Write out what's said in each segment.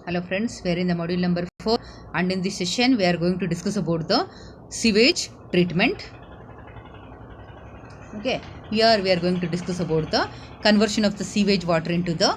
Hello friends, we are in the module number 4 and in this session we are going to discuss about the sewage treatment. Okay, here we are going to discuss about the conversion of the sewage water into the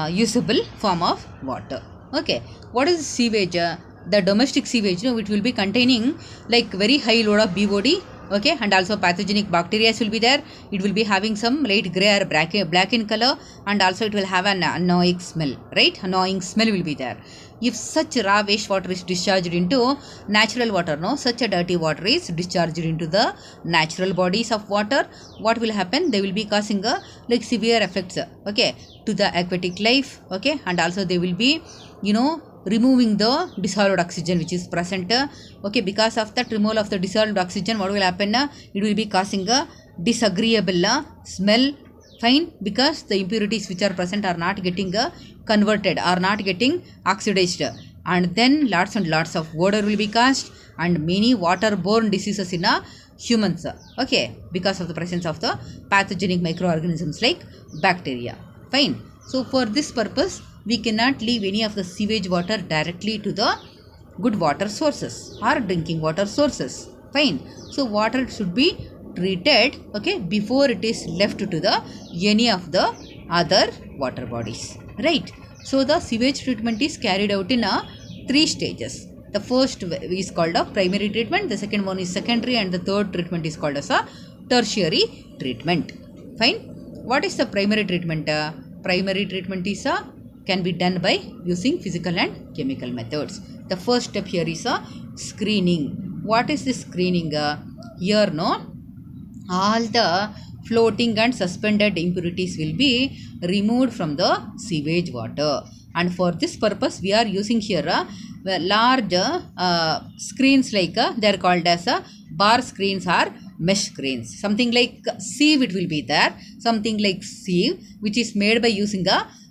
usable form of water. Okay, what is sewage? The domestic sewage, it will be containing like very high load of BOD. Okay, and also pathogenic bacteria will be there. It will be having some light grey or black in color, and also it will have an annoying smell, right? Annoying smell will be there. If such raw wastewater is discharged into natural water, such a dirty water is discharged into the natural bodies of water, what will happen? They will be causing like severe effects, okay, to the aquatic life, okay, and also they will be, removing the dissolved oxygen which is present, okay. Because of that removal of the dissolved oxygen, what will happen? It will be causing a disagreeable smell, fine, because the impurities which are present are not getting converted, are not getting oxidized, and then lots and lots of odor will be caused and many waterborne diseases in humans, okay, because of the presence of the pathogenic microorganisms like bacteria, fine. So for this purpose we cannot leave any of the sewage water directly to the good water sources or drinking water sources, fine. So water should be treated, okay, before it is left to the any of the other water bodies, right? So the sewage treatment is carried out in 3 stages. The first is called a primary treatment, the second one is secondary, and the third treatment is called as a tertiary treatment, fine. What is the primary treatment? Primary treatment is can be done by using physical and chemical methods. The first step here is screening. What is this screening? Here all the floating and suspended impurities will be removed from the sewage water, and for this purpose we are using here large screens, like they are called as bar screens or mesh screens. Something like sieve it will be there, something like sieve which is made by using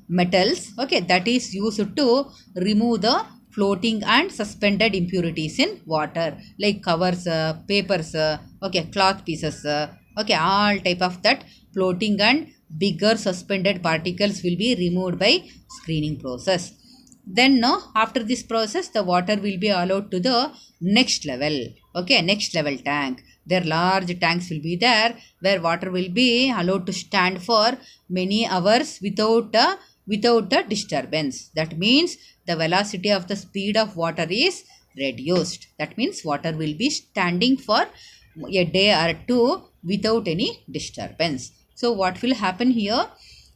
metals, okay, that is used to remove the floating and suspended impurities in water, like covers, papers, okay, cloth pieces, okay, all type of that floating and bigger suspended particles will be removed by screening process. Then after this process the water will be allowed to the next level, okay, next level tank. There large tanks will be there where water will be allowed to stand for many hours without a disturbance. That means the velocity of the speed of water is reduced. That means water will be standing for a day or two without any disturbance. So what will happen here?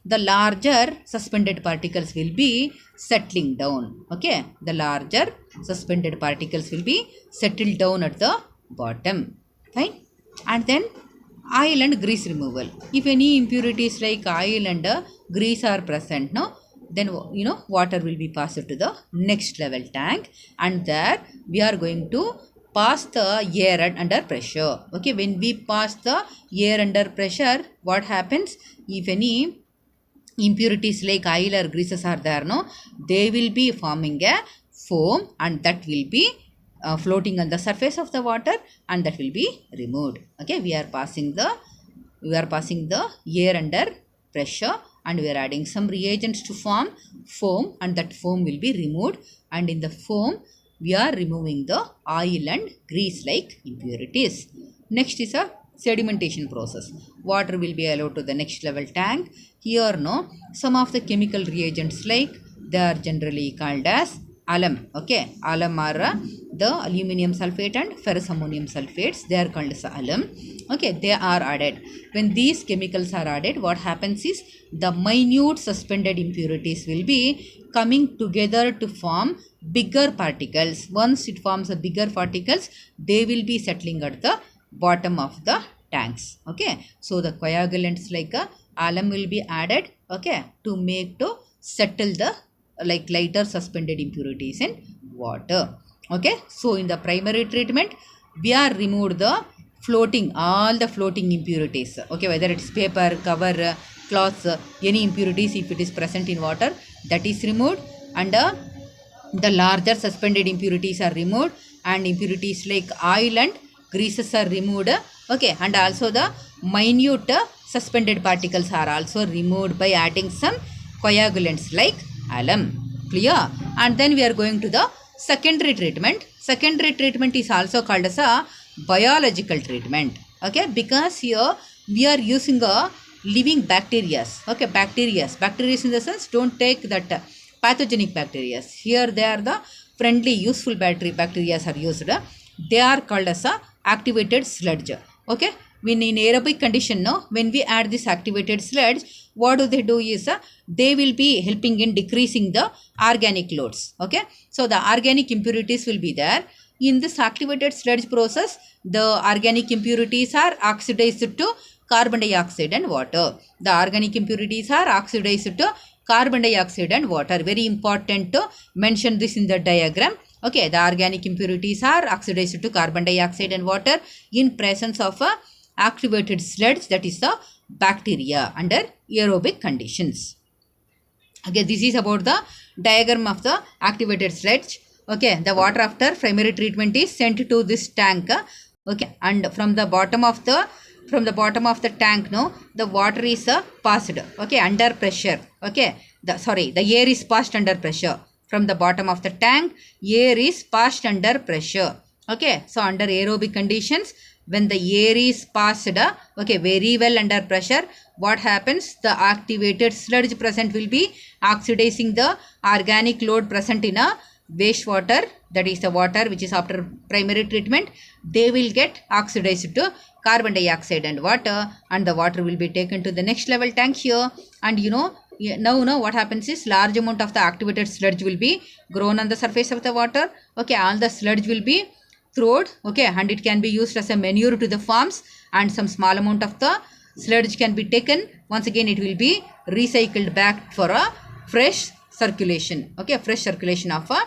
The larger suspended particles will be settling down, okay. The larger suspended particles will be settled down at the bottom, fine. And then oil and grease removal. If any impurities like oil and grease are present, then water will be passed to the next level tank, and there we are going to pass the air under pressure, okay. When we pass the air under pressure, what happens? If any impurities like oil or greases are there, they will be forming a foam, and that will be floating on the surface of the water, and that will be removed, okay. We are passing the air under pressure, and we are adding some reagents to form foam, and that foam will be removed, and in the foam we are removing the oil and grease like impurities. Next is a sedimentation process. Water will be allowed to the next level tank. Here some of the chemical reagents, like they are generally called as alum, okay. Alum are the aluminium sulfate and ferrous ammonium sulfates, they are called as alum, okay. They are added. When these chemicals are added, what happens is the minute suspended impurities will be coming together to form bigger particles. Once it forms a bigger particles, they will be settling at the bottom of the tanks, okay. So the coagulants like alum will be added, okay, to settle the like lighter suspended impurities in water, okay. So in the primary treatment we are removed the all the floating impurities, okay, whether it's paper, cover, cloths, any impurities if it is present in water, that is removed, and the larger suspended impurities are removed, and impurities like oil and greases are removed, okay, and also the minute suspended particles are also removed by adding some coagulants like alum. Clear? And then we are going to the secondary treatment. Secondary treatment is also called as a biological treatment. Okay, because here we are using a living bacteria. Okay, bacteria in the sense, don't take that pathogenic bacteria. Here they are the friendly, useful bacteria are used. They are called as a activated sludge. Okay, when in aerobic condition, no, when we add this activated sludge, what do they do is they will be helping in decreasing the organic loads. Okay, so the organic impurities will be there. In this activated sludge process, the organic impurities are oxidized to carbon dioxide and water. The organic impurities are oxidized to carbon dioxide and water. Very important to mention this in the diagram. Okay, the organic impurities are oxidized to carbon dioxide and water in presence of a activated sludge, that is the bacteria, under aerobic conditions. Okay, this is about the diagram of the activated sludge. Okay, the water after primary treatment is sent to this tank. Okay, and from the bottom of the tank, no, the water is passed. Okay, under pressure. Okay, the air is passed under pressure. From the bottom of the tank, air is passed under pressure. Okay, so under aerobic conditions, when the air is passed, okay, very well under pressure, what happens? The activated sludge present will be oxidizing the organic load present in a wastewater, that is the water which is after primary treatment. They will get oxidized to carbon dioxide and water, and the water will be taken to the next level tank here. And now what happens is, large amount of the activated sludge will be grown on the surface of the water. Okay, all the sludge will be thrown. Okay, and it can be used as a manure to the farms, and some small amount of the sludge can be taken. Once again, it will be recycled back for a fresh circulation. Okay, fresh circulation of a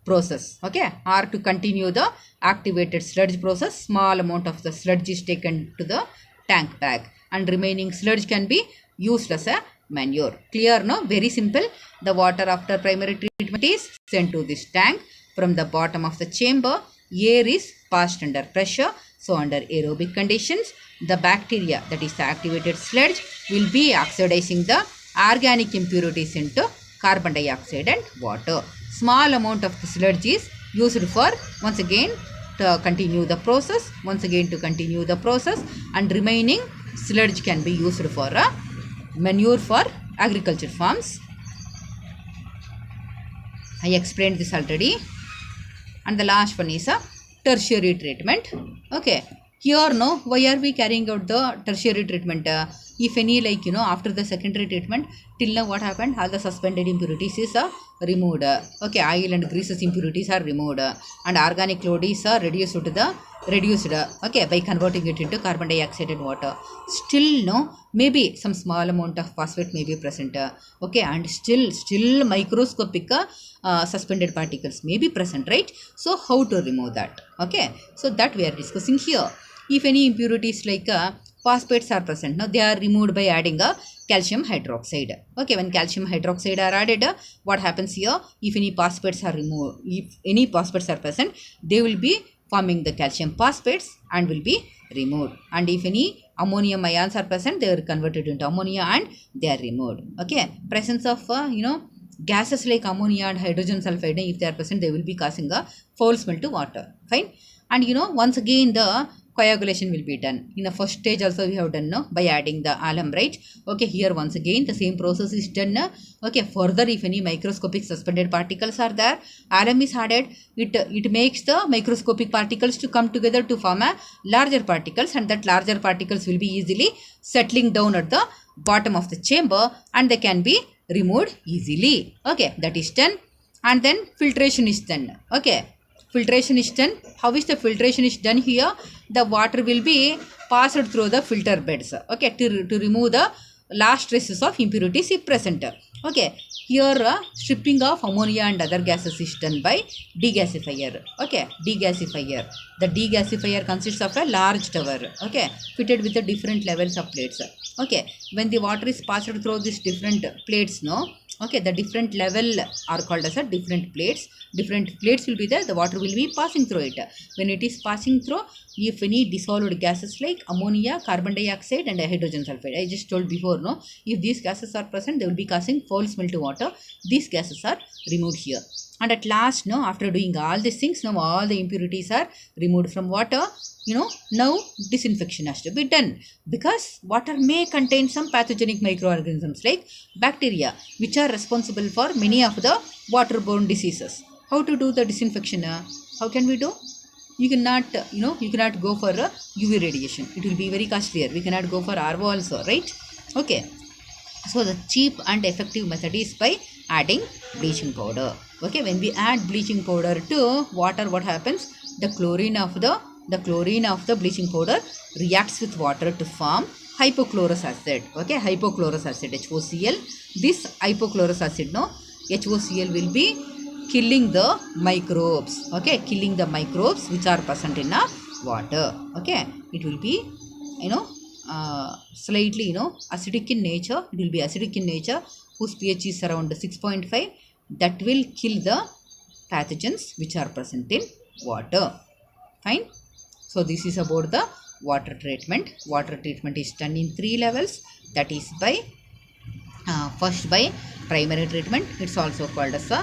process. Okay, or to continue the activated sludge process, small amount of the sludge is taken to the tank bag, and remaining sludge can be used as a manure. Clear? No? Very simple. The water after primary treatment is sent to this tank. From the bottom of the chamber, air is passed under pressure. So under aerobic conditions, the bacteria, that is the activated sludge, will be oxidizing the organic impurities into carbon dioxide and water. Small amount of the sludge is used for, once again, to continue the process, and remaining sludge can be used for a manure for agriculture farms. I explained this already. And the last one is a tertiary treatment. Okay, here, no, why are we carrying out the tertiary treatment? If any, like, after the secondary treatment, till now what happened? All the suspended impurities is removed. Okay, oil and greases impurities are removed, and organic load is reduced, okay, by converting it into carbon dioxide and water. Still, no, maybe some small amount of phosphate may be present. Okay, and still microscopic suspended particles may be present, right? So how to remove that? Okay, so that we are discussing here. If any impurities like phosphates are present, no, they are removed by adding a calcium hydroxide. Okay, when calcium hydroxide are added, what happens here? If any phosphates are removed, if any phosphates are present, they will be forming the calcium phosphates and will be removed. And if any ammonium ions are present, they are converted into ammonia and they are removed. Okay, presence of gases like ammonia and hydrogen sulfide, if they are present, they will be causing a foul smell to water. Fine. And once again the coagulation will be done. In the first stage also we have done, no, by adding the alum, right? Okay, here once again the same process is done. Okay, further if any microscopic suspended particles are there, alum is added. It makes the microscopic particles to come together to form a larger particles, and that larger particles will be easily settling down at the bottom of the chamber, and they can be removed easily. Okay, that is done. And then filtration is done. Okay, filtration is done. How is the filtration is done here? The water will be passed through the filter beds. Okay, to remove the last traces of impurities if present. Okay, here stripping of ammonia and other gases is done by degasifier. Okay, degasifier. The degasifier consists of a large tower. Okay, fitted with the different levels of plates. Okay, when the water is passed through these different plates, no, Okay, the different level are called as a different plates. Different plates will be there, the water will be passing through it. When it is passing through, if any dissolved gases like ammonia, carbon dioxide and hydrogen sulfide, I just told before, no, if these gases are present, they will be causing foul smell to water. These gases are removed here, and at last, no, after doing all these things, now all the impurities are removed from water. Now disinfection has to be done, because water may contain some pathogenic microorganisms like bacteria, which are responsible for many of the waterborne diseases. How to do the disinfection? How can we do? You cannot go for a UV radiation, it will be very costlier. We cannot go for RO also, right? Okay, so the cheap and effective method is by adding bleaching powder. Okay, when we add bleaching powder to water, what happens? The chlorine of the bleaching powder reacts with water to form hypochlorous acid. Okay, hypochlorous acid, HOCl. This hypochlorous acid, no, HOCl will be killing the microbes. Okay, killing the microbes which are present in a water. Okay, it will be, slightly, acidic in nature. It will be acidic in nature, whose pH is around 6.5. That will kill the pathogens which are present in water. Fine. So this is about the water treatment. Water treatment is done in 3 levels. That is by first by primary treatment. It's also called as a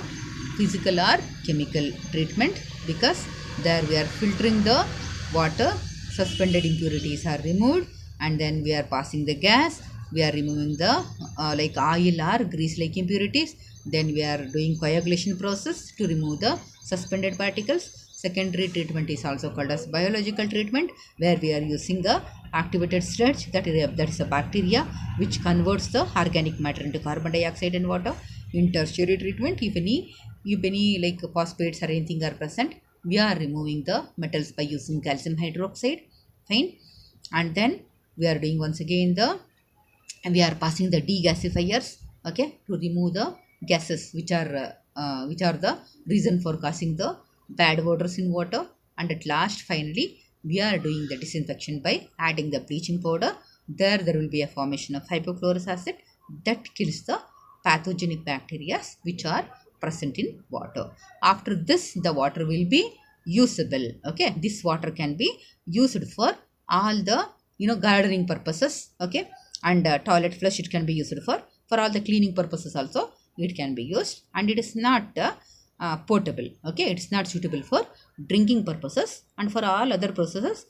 physical or chemical treatment, because there we are filtering the water, suspended impurities are removed, and then we are passing the gas, we are removing the like oil or grease like impurities. Then we are doing coagulation process to remove the suspended particles. Secondary treatment is also called as biological treatment, where we are using the activated sludge, that is a bacteria which converts the organic matter into carbon dioxide and water. In tertiary treatment, if any like phosphates or anything are present, we are removing the metals by using calcium hydroxide. Fine. And then we are doing once again we are passing the degasifiers, okay, to remove the gases which are the reason for causing the bad odors in water. And at last, finally, we are doing the disinfection by adding the bleaching powder. There will be a formation of hypochlorous acid that kills the pathogenic bacteria which are present in water. After this, the water will be usable. Okay, this water can be used for all the gardening purposes. Okay, and toilet flush it can be used for all the cleaning purposes also it can be used. And it is not potable. Okay, it's not suitable for drinking purposes, and for all other processes,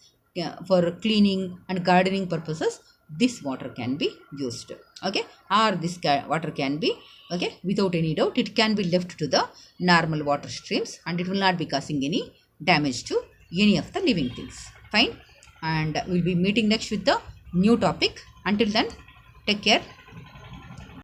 for cleaning and gardening purposes, this water can be used. Okay, or this water can be, okay, without any doubt, it can be left to the normal water streams, and it will not be causing any damage to any of the living things. Fine. And we'll be meeting next with the new topic. Until then, take care.